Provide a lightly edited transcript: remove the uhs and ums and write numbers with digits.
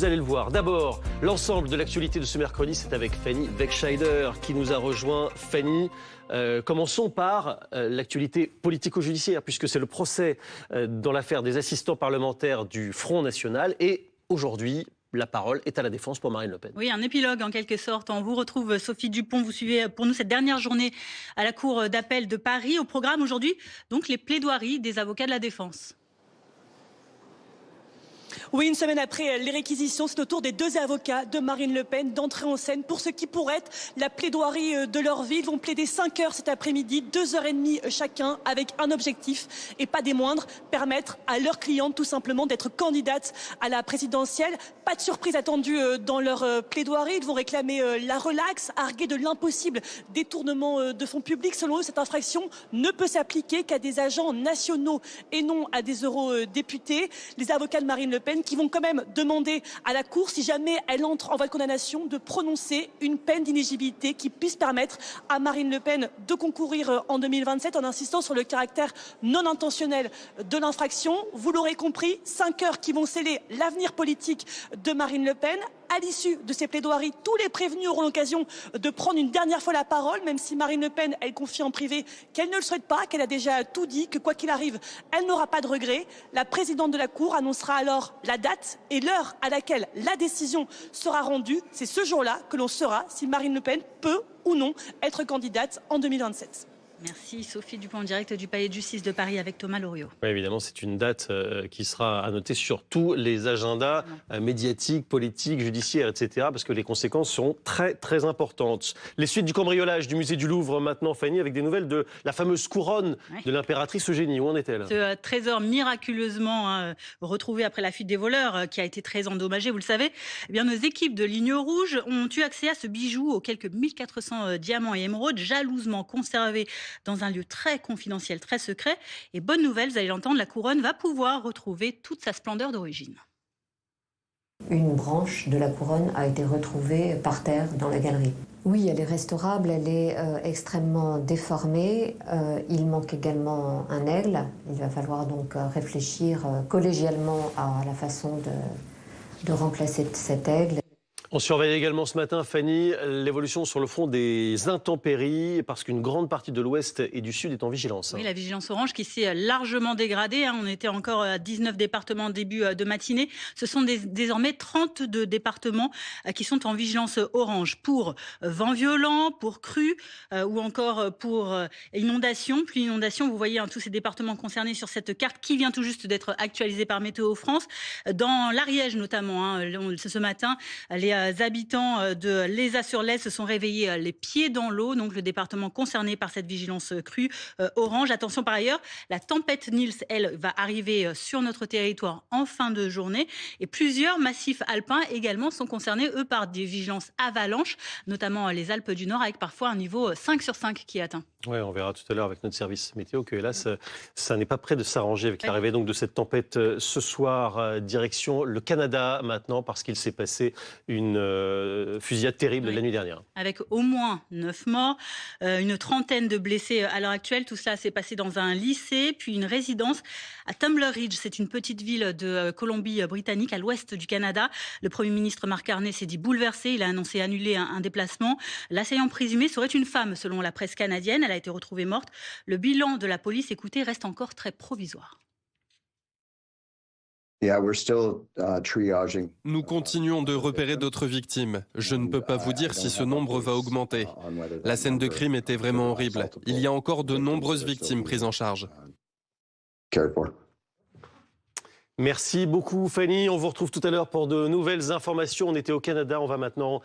Vous allez le voir. D'abord, l'ensemble de l'actualité de ce mercredi, c'est avec Fanny Wegscheider qui nous a rejoint. Fanny, commençons par l'actualité politico-judiciaire, puisque c'est le procès dans l'affaire des assistants parlementaires du Front National. Et aujourd'hui, la parole est à la défense pour Marine Le Pen. Oui, un épilogue en quelque sorte. On vous retrouve, Sophie Dupont. Vous suivez pour nous cette dernière journée à la Cour d'appel de Paris. Au programme aujourd'hui, donc les plaidoiries des avocats de la défense. Oui, une semaine après les réquisitions, c'est au tour des deux avocats de Marine Le Pen d'entrer en scène pour ce qui pourrait être la plaidoirie de leur vie. Ils vont plaider 5 heures cet après-midi, 2h30 chacun, avec un objectif, et pas des moindres, permettre à leurs clientes tout simplement d'être candidates à la présidentielle. Pas de surprise attendue dans leur plaidoirie. Ils vont réclamer la relaxe, arguer de l'impossible détournement de fonds publics. Selon eux, cette infraction ne peut s'appliquer qu'à des agents nationaux et non à des eurodéputés. Les avocats de Marine Le Pen qui vont quand même demander à la Cour, si jamais elle entre en voie de condamnation, de prononcer une peine d'inéligibilité qui puisse permettre à Marine Le Pen de concourir en 2027 en insistant sur le caractère non intentionnel de l'infraction. Vous l'aurez compris, 5 heures qui vont sceller l'avenir politique de Marine Le Pen. À l'issue de ces plaidoiries, tous les prévenus auront l'occasion de prendre une dernière fois la parole, même si Marine Le Pen, elle confie en privé qu'elle ne le souhaite pas, qu'elle a déjà tout dit, que quoi qu'il arrive, elle n'aura pas de regrets. La présidente de la Cour annoncera alors la date et l'heure à laquelle la décision sera rendue. C'est ce jour-là que l'on saura si Marine Le Pen peut ou non être candidate en 2027. Merci Sophie Dupont, en direct du Palais de Justice de Paris avec Thomas Loriot. Oui, évidemment, c'est une date qui sera à noter sur tous les agendas médiatiques, politiques, judiciaires, etc. Parce que les conséquences seront très, très importantes. Les suites du cambriolage du musée du Louvre maintenant, Fanny, avec des nouvelles de la fameuse couronne de l'impératrice Eugénie. Où en est-elle ? Ce trésor miraculeusement retrouvé après la fuite des voleurs, qui a été très endommagé, vous le savez. Eh bien, nos équipes de Ligne Rouge ont eu accès à ce bijou aux quelques 1400 diamants et émeraudes jalousement conservés dans un lieu très confidentiel, très secret. Et bonne nouvelle, vous allez l'entendre, la couronne va pouvoir retrouver toute sa splendeur d'origine. Une branche de la couronne a été retrouvée par terre dans la galerie. Oui, elle est restaurable, elle est extrêmement déformée. Il manque également un aigle. Il va falloir donc réfléchir collégialement à la façon de remplacer cet aigle. On surveille également ce matin, Fanny, l'évolution sur le front des intempéries, parce qu'une grande partie de l'ouest et du sud est en vigilance. Oui, la vigilance orange qui s'est largement dégradée. On était encore à 19 départements en début de matinée. Ce sont désormais 32 départements qui sont en vigilance orange pour vent violent, pour crue ou encore pour inondation. Puis inondation, vous voyez tous ces départements concernés sur cette carte qui vient tout juste d'être actualisée par Météo France. Dans l'Ariège notamment, ce matin, les habitants de Lézat-sur-Lez se sont réveillés les pieds dans l'eau, donc le département concerné par cette vigilance crue orange. Attention par ailleurs, la tempête Nils, elle, va arriver sur notre territoire en fin de journée et plusieurs massifs alpins également sont concernés, eux, par des vigilances avalanches, notamment les Alpes du Nord avec parfois un niveau 5 sur 5 qui est atteint. Oui, on verra tout à l'heure avec notre service météo que, hélas, ça n'est pas près de s'arranger avec l'arrivée donc de cette tempête ce soir, direction le Canada maintenant, parce qu'il s'est passé une fusillade terrible la nuit dernière. Avec au moins 9 morts, une trentaine de blessés à l'heure actuelle. Tout cela s'est passé dans un lycée, puis une résidence à Tumbler Ridge. C'est une petite ville de Colombie-Britannique, à l'ouest du Canada. Le Premier ministre Mark Carney s'est dit bouleversé. Il a annoncé annuler un déplacement. L'assaillant présumé serait une femme, selon la presse canadienne. Elle a été retrouvée morte. Le bilan de la police, écoutez, reste encore très provisoire. Nous continuons de repérer d'autres victimes. Je ne peux pas vous dire si ce nombre va augmenter. La scène de crime était vraiment horrible. Il y a encore de nombreuses victimes prises en charge. Merci beaucoup Fanny, on vous retrouve tout à l'heure pour de nouvelles informations. On était au Canada, on va maintenant